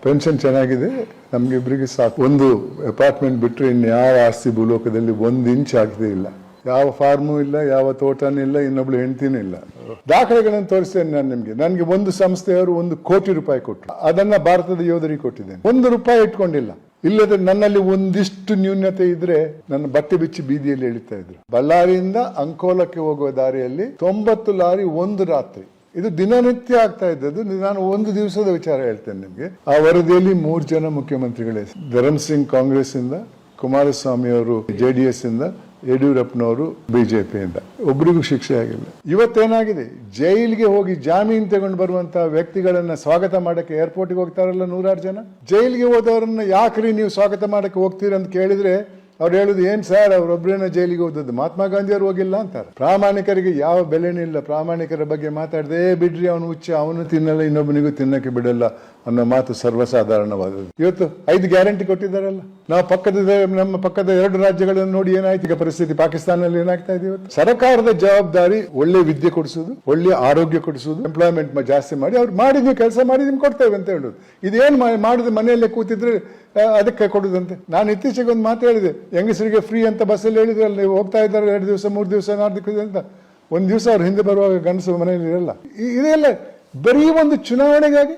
Pension ಚೆನ್ನಾಗಿದೆ, ನಮ್ಗಿಬ್ರಿಗೆ ಸಾಕು. ಒಂದು ಅಪಾರ್ಟ್ಮೆಂಟ್ ಬಿಟ್ಟರೆ ಇನ್ಯಾವ ಆಸ್ತಿ ಭೂಲೋಕದಲ್ಲಿ 1 ಇಂಚ್ ಆಗದೆ ಇಲ್ಲ. ಯಾವ ಫಾರ್ಮು ಇಲ್ಲ, ಯಾವ ತೋಟನೂ ಇಲ್ಲ, ಇನ್ನೊಬ್ಳು ಹೆಂಡತಿನೂ ಇಲ್ಲ. ದಾಖಲೆಗಳನ್ನು ತೋರಿಸ್ತೇನೆ ನಾನು ನಿಮ್ಗೆ. ನನಗೆ ಒಂದು ಸಂಸ್ಥೆಯವರು 1 ಕೋಟಿ ರೂಪಾಯಿ ಕೊಟ್ಟರು. ಅದನ್ನ ಭಾರತದ ಯೋಧರಿಗೆ ಕೊಟ್ಟಿದ್ದೇನೆ. 1 ರೂಪಾಯಿ ಇಟ್ಕೊಂಡಿಲ್ಲ. ಇಲ್ಲದೆ ನನ್ನಲ್ಲಿ ಒಂದಿಷ್ಟು ನ್ಯೂನ್ಯತೆ ಇದ್ರೆ ನನ್ನ ಬಟ್ಟೆ ಬಿಚ್ಚಿ ಬೀದಿಯಲ್ಲಿ ಎಳಿತಾ ಇದ್ರು. ಬಳ್ಳಾರಿಯಿಂದ ಅಂಕೋಲಕ್ಕೆ ಹೋಗುವ ದಾರಿಯಲ್ಲಿ 90 ಲಾರಿ ಒಂದು ರಾತ್ರಿ. ಇದು ದಿನನಿತ್ಯ ಆಗ್ತಾ ಇದ್ದದ್ದು. ನಾನು ಒಂದು ದಿವಸದ ವಿಚಾರ ಹೇಳ್ತೇನೆ ನಿಮ್ಗೆ. ಆ ವರದಿಯಲ್ಲಿ 3 ಜನ ಮುಖ್ಯಮಂತ್ರಿಗಳೇ, ಧರಮ್ ಸಿಂಗ್ ಕಾಂಗ್ರೆಸ್ ಇಂದ, ಕುಮಾರಸ್ವಾಮಿ ಅವರು JDS ಇಂದ, ಯಡಿಯೂರಪ್ಪನವರು ಬಿಜೆಪಿಯಿಂದ. ಒಬ್ಬರಿಗೂ ಶಿಕ್ಷೆ ಆಗಿಲ್ಲ. ಇವತ್ತೇನಾಗಿದೆ, ಜೈಲಿಗೆ ಹೋಗಿ ಜಾಮೀನು ತಗೊಂಡು ಬರುವಂತಹ ವ್ಯಕ್ತಿಗಳನ್ನ ಸ್ವಾಗತ ಮಾಡಕ್ಕೆ ಏರ್ಪೋರ್ಟ್ಗೆ ಹೋಗ್ತಾರಲ್ಲ 100 ಜನ. ಜೈಲಿಗೆ ಹೋದವರನ್ನ ಯಾಕ್ರಿ ನೀವು ಸ್ವಾಗತ ಮಾಡಕ್ಕೆ ಹೋಗ್ತೀರಿ ಅಂತ ಕೇಳಿದ್ರೆ ಅವ್ರು ಹೇಳುದು, ಏನ್ ಸರ್ ಅವ್ರೊಬ್ರೇನ ಜೈಲಿಗೆ ಹೋದದ್ದು, ಮಹಾತ್ಮ ಗಾಂಧಿ ಅವರು ಹೋಗಿಲ್ಲ ಅಂತಾರೆ. ಪ್ರಾಮಾಣಿಕರಿಗೆ ಯಾವ ಬೆಲೆನೂ ಇಲ್ಲ. ಪ್ರಾಮಾಣಿಕರ ಬಗ್ಗೆ ಮಾತಾಡದೆ ಬಿಡ್ರಿ, ಅವನು ಹುಚ್ಚ, ಅವನು ತಿನ್ನಲ್ಲ, ಇನ್ನೊಬ್ಬನಿಗೂ ತಿನ್ನಕ್ಕೆ ಬಿಡಲ್ಲ ಅನ್ನೋ ಮಾತು ಸರ್ವಸಾಧಾರಣವಾದದ್ದು. ಇವತ್ತು 5 ಗ್ಯಾರಂಟಿ ಕೊಟ್ಟಿದ್ದಾರಲ್ಲ. ನಾವು ನಮ್ಮ ಪಕ್ಕದ 2 ರಾಜ್ಯಗಳನ್ನು ನೋಡಿ ಏನಾಯ್ತು ಈಗ ಪರಿಸ್ಥಿತಿ. ಪಾಕಿಸ್ತಾನದಲ್ಲಿ ಏನಾಗ್ತಾ ಇದೆ ಇವತ್ತು. ಸರ್ಕಾರದ ಜವಾಬ್ದಾರಿ ಒಳ್ಳೆ ವಿದ್ಯೆ ಕೊಡಿಸುದು, ಒಳ್ಳೆ ಆರೋಗ್ಯ ಕೊಡಿಸುದು, ಎಂಪ್ಲಾಯ್ಮೆಂಟ್ ಜಾಸ್ತಿ ಮಾಡಿ ಅವ್ರು ಮಾಡಿದ್ವಿ ಕೆಲಸ ಮಾಡಿ ನಿಮ್ಗೆ ಕೊಡ್ತೇವೆ ಅಂತ ಹೇಳುದು. ಇದೇನು ಮಾಡಿದ ಮನೆಯಲ್ಲೇ ಕೂತಿದ್ರೆ ಅದಕ್ಕೆ ಕೊಡುದಂತೆ. ನಾನು ಇತ್ತೀಚೆಗೆ ಒಂದು ಮಾತು ಹೇಳಿದೆ, ಹೆಂಗಸರಿಗೆ ಫ್ರೀ ಅಂತ ಬಸ್ಸಲ್ಲಿ ಹೇಳಿದ್ರಲ್ಲ, ನೀವು ಹೋಗ್ತಾ ಇದ್ದಾರೆ 2 ದಿವಸ 3 ದಿವಸ 4 ದಿವಸ ಅಂತ. 1 ದಿವಸ ಅವ್ರು ಹಿಂದೆ ಬರುವಾಗ ಗಂಡಸು ಮನೆಯಲ್ಲಿ ಇರಲ್ಲ. ಇದೆಲ್ಲ ಬರೀ ಒಂದು ಚುನಾವಣೆಗಾಗಿ.